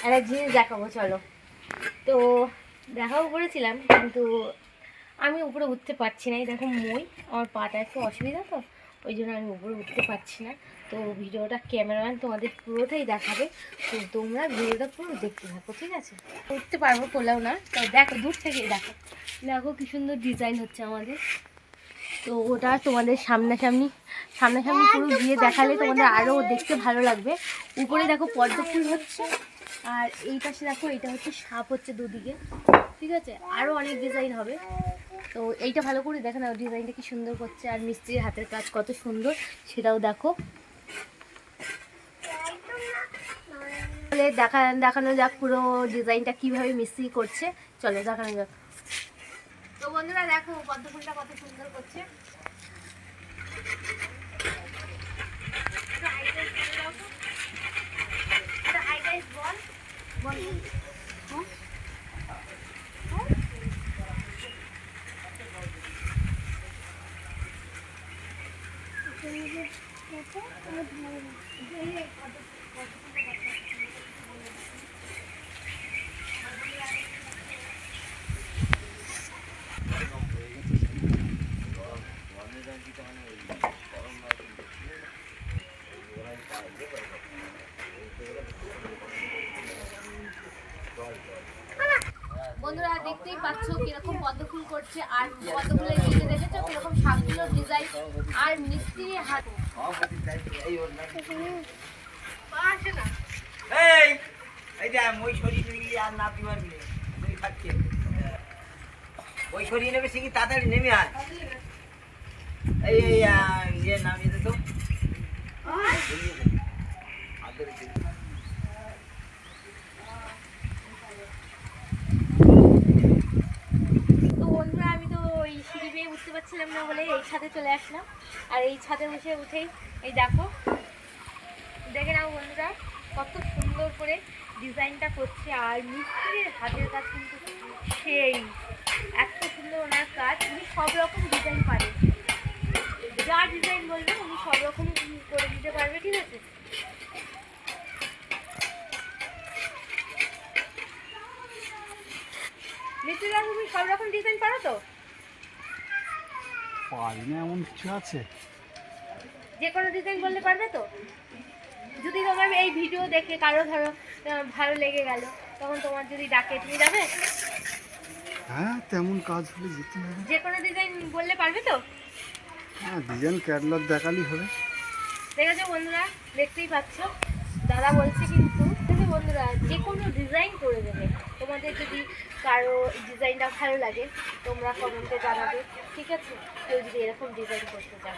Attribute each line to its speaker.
Speaker 1: একটা জিনিস দেখাবো, চলো। তো দেখাবো করেছিলাম, কিন্তু আমি উপরে উঠতে পারছি না। এই দেখো মই, আমার পাটা একটু অসুবিধা, তো ওই জন্য আমি উপরে উঠতে পারছি না। তো ভিডিওটা ক্যামেরাম্যান তোমাদের পুরোটাই দেখাবে, তো তোমরা ভিডিওটা পুরো দেখতে থাকো, ঠিক আছে? উঠতে পারবো করলেও না, তো দেখো দূর থেকেই দেখো। দেখো কি সুন্দর ডিজাইন হচ্ছে আমাদের। তো ওটা তোমাদের সামনাসামনি পুরো গিয়ে দেখালে তোমাদের আরও দেখতে ভালো লাগবে। উপরে দেখো পদ্ম ফুল হচ্ছে, আর এই পাশে দেখো এটা হচ্ছে সাপ হচ্ছে দুদিকে, ঠিক আছে? আরও অনেক ডিজাইন হবে। তো এইটা ভালো করে দেখো না, ডিজাইনটা কি সুন্দর করছে, আর মিস্ত্রির হাতের কাজ কত সুন্দর সেটাও দেখো। দেখানো যাক পুরো ডিজাইনটা কিভাবে মিস্ত্রি করছে, চলো দেখানো যাক। তো বন্ধুরা দেখো পদ্ম ফুলটা কত সুন্দর করছে। বন্ধুরা দেখতেই পাচ্ছ কিরকম পদ্ম ফুল করছে, আর পদ্ম ফুলের নিচে দেখেছো কিরকম সাপগুলো ডিজাইন, আর মিস্ত্রি হাত
Speaker 2: তাড়াতাড়ি নেমে আয়। এই নামিয়ে তো
Speaker 1: উঠতে পারছিলাম না বলে এই ছাদে চলে আসলাম। আর এই ছাদে উঠেই এই দেখো, দেখে নাও বন্ধুরা কত সুন্দর করে ডিজাইনটা করছে, আর মিস্ত্রির হাতের কাজ কিন্তু সেই এত সুন্দর ওনার কাজ। উনি সব রকম ডিজাইন পারে, যা ডিজাইন বলবে উনি সব রকম করে দিতে পারবে, ঠিক আছে? মিস্ত্রিরা তুমি সব রকম ডিজাইন পারো তো?
Speaker 3: পারি না এমন কিছু আছে?
Speaker 1: যে কোনো ডিজাইন বললে পারবে তো? যদি তোমার এই ভিডিও দেখে কারো ধরো ভালো লেগে গেল, তখন তোমার যদি ডাকে তুমি যাবে?
Speaker 3: হ্যাঁ, তেমন কাজ হলে যেতে হবে।
Speaker 1: যে কোনো ডিজাইন বললে পারবে তো?
Speaker 3: হ্যাঁ, ডিজাইন ক্যাটালগ দেখালেই হবে।
Speaker 1: দেখেছো বন্ধুরা, দেখতেই পাচ্ছ দাদা বলছে কিন্তু বন্ধুরা যে কোনো ডিজাইন করে দেবে। তোমাদের যদি কারো ডিজাইনটা ভালো লাগে তোমরা কমেন্টে জানাবে, ঠিক আছে? কেউ যদি এরকম ডিজাইন করতে চাও।